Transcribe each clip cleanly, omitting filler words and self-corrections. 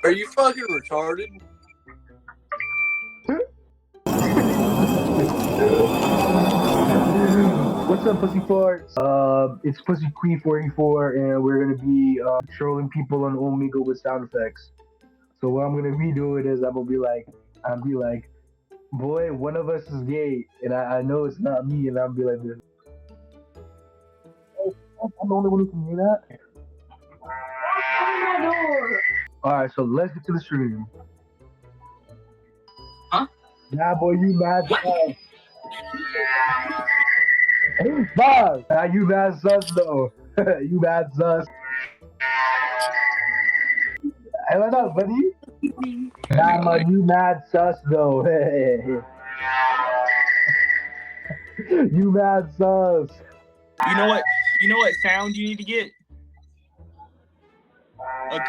Are you fucking retarded? What's up, Pussy Farts? It's Pussy Queen 44, and we're gonna be trolling people on Omegle with sound effects. So what I'm gonna be doing is I'll be like, boy, one of us is gay, and I know it's not me, and I'll be like this. Oh, I'm the only one who can hear that. All right, so let's get to the stream. Huh? Nah, boy, you mad? Bob, nah, you mad sus though. You mad sus. Hey, what up, buddy? Nah, man, you mad sus though. You mad sus. You know what? You know what sound you need to get? A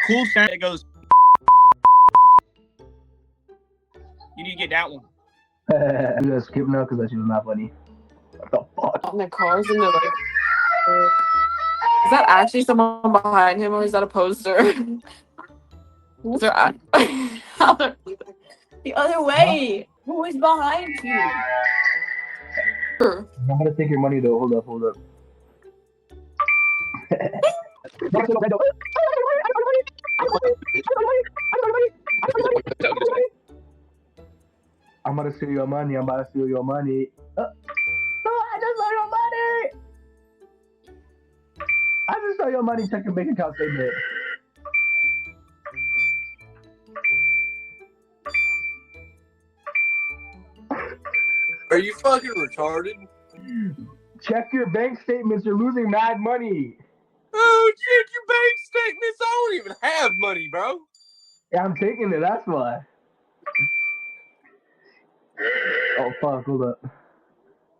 cool sound that goes. You need to get that one. You gotta skip now because that shit was not funny. What the fuck? On the cars and they're like, is that actually someone behind him or is that a poster? Is there the other way? Who is behind you? I'm gonna take your money though. Hold up. I'm gonna steal your money. I'm about to steal your money. No, I just stole your money. I just stole your money. Check your bank account statement. Are you fucking retarded? Check your bank statements. You're losing mad money. Oh, check your bank statements. I don't even have money, bro. Yeah, I'm taking it. That's why. Oh fuck! Hold up.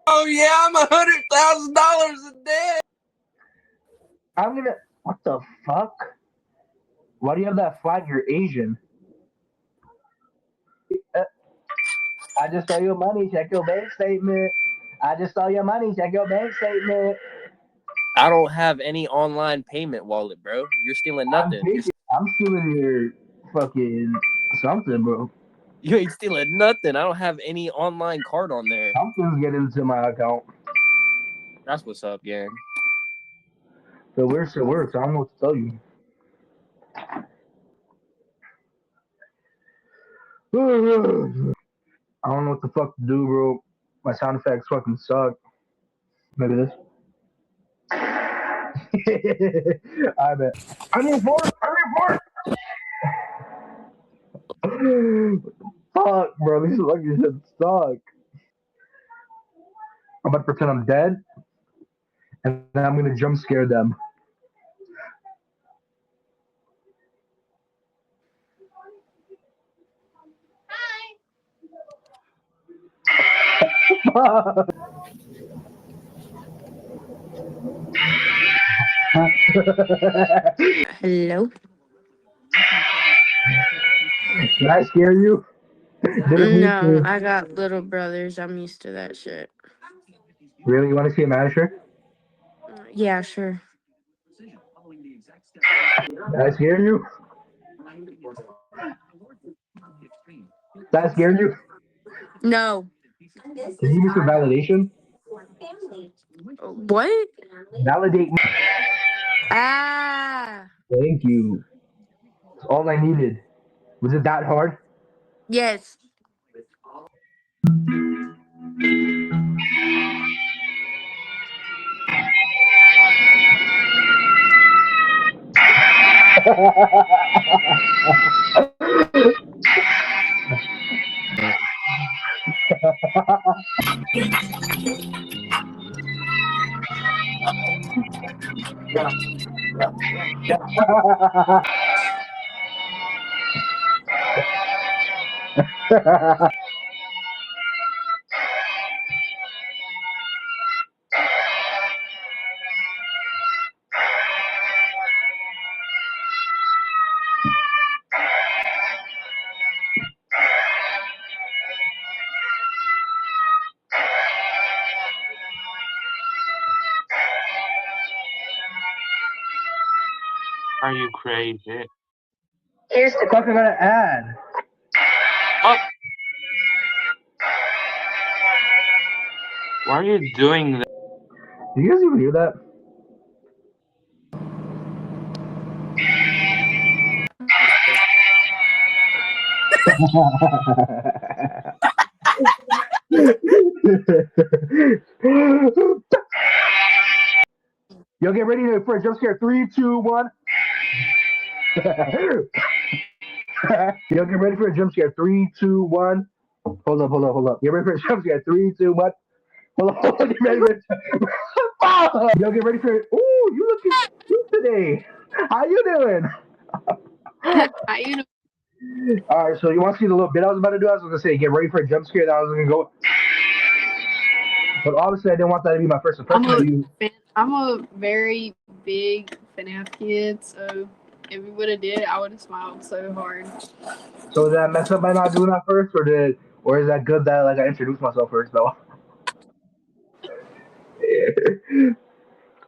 Oh yeah, I'm $100,000 in debt. I'm gonna. What the fuck? Why do you have that flag? You're Asian. I just stole your money. Check your bank statement. I just stole your money. Check your bank statement. I don't have any online payment wallet, bro. You're stealing nothing. I'm stealing your fucking something, bro. You ain't stealing nothing. I don't have any online card on there. Something's getting into my account. That's what's up, gang. So where's it works? I don't know what to tell you. I don't know what the fuck to do, bro. My sound effects fucking suck. Maybe this. I bet. I need more. Fuck, bro. These fucking shit suck. I'm about to pretend I'm dead, and then I'm gonna jump scare them. Hello? Did I scare you? No, I got little brothers. I'm used to that shit. Really? You want to see a manager? Yeah, sure. Did I scare you? Did I scare you? No. Can you give me some validation? What? Validate me. Ah. Thank you. That's all I needed. Was it that hard? Yes. Are you crazy? Here's the fuck I gotta add. Why are you doing that? Do you guys even hear that? Yo, get ready for a jump scare. 3, 2, 1. Yo, get ready for a jump scare. 3, 2, 1. Hold up. Get ready for a jump scare. 3, 2, 1. Hold on. Get ready for Yo, get ready for it. Ooh, you looking cute today. How you doing? How you doing? All right, so you want to see the little bit I was about to do? I was gonna say, get ready for a jump scare. That I was gonna go, but obviously I didn't want that to be my first impression of you. I'm a very big FNAF kid, so if we would have did it, I would have smiled so hard. So did I mess up by not doing that first, or is that good that like I introduced myself first though?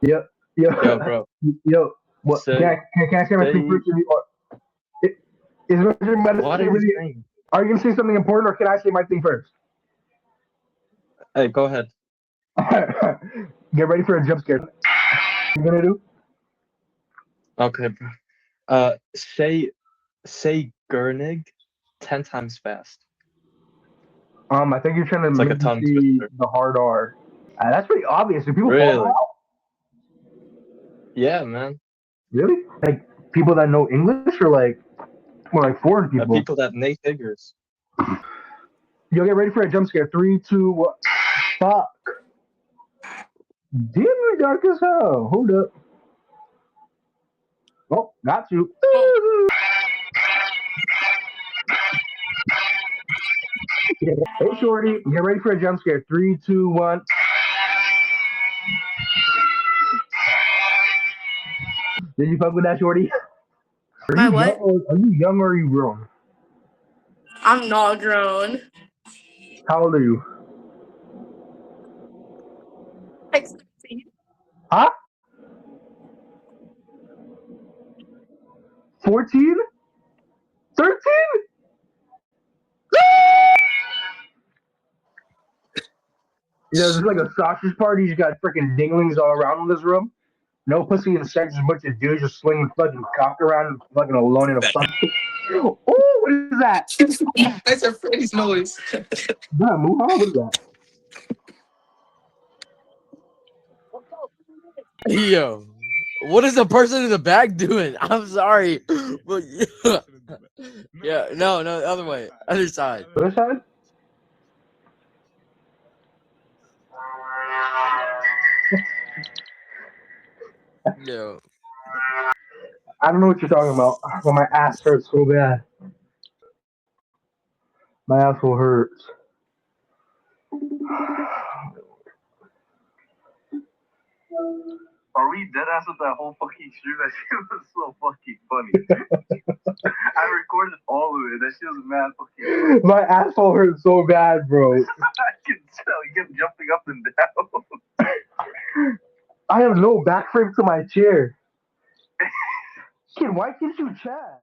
Yep. Yo, bro. Yo. What? So, Can I say my thing first? Is Richard about to what say are you really? saying? Are you gonna say something important, or can I say my thing first? Hey, go ahead. Get ready for a jump scare. What you gonna do? Okay, bro. Say Gernig 10 times fast. I think you're trying to It's like a make me tongue see twister. the hard R. That's pretty obvious. Do people Really? follow that? Yeah, man. Really? Like people that know English, or like more like foreign people? People that Nate figures. Yo, get ready for a jump scare. 3, 2, 1. Fuck. Damn, you're dark as hell. Hold up. Oh, got you. Hey, shorty, get ready for a jump scare. 3, 2, 1. Did you fuck with that, shorty? My what? Are you young or are you grown? I'm not grown. How old are you? Like 16. Huh? 14? 13? You know, it's like a sausage party. You got freaking dinglings all around in this room. No pussy in sex, just a bunch of dudes just slinging fucking cock around, fucking alone in a fucking. Oh, what is that? That's a Freddy's noise. Nah, move on. What is that? Yo, what is the person in the back doing? I'm sorry, but yeah, no, the other way, other side. Other side? Yo, I don't know what you're talking about, but my ass hurts so bad. My asshole hurts. Are we dead ass with that whole fucking stream? That shit was so fucking funny. I recorded all of it. That shit was mad fucking funny. My asshole hurts so bad, bro. I can tell. You kept jumping up and down. I have no back frame to my chair. Kid, why can't you chat?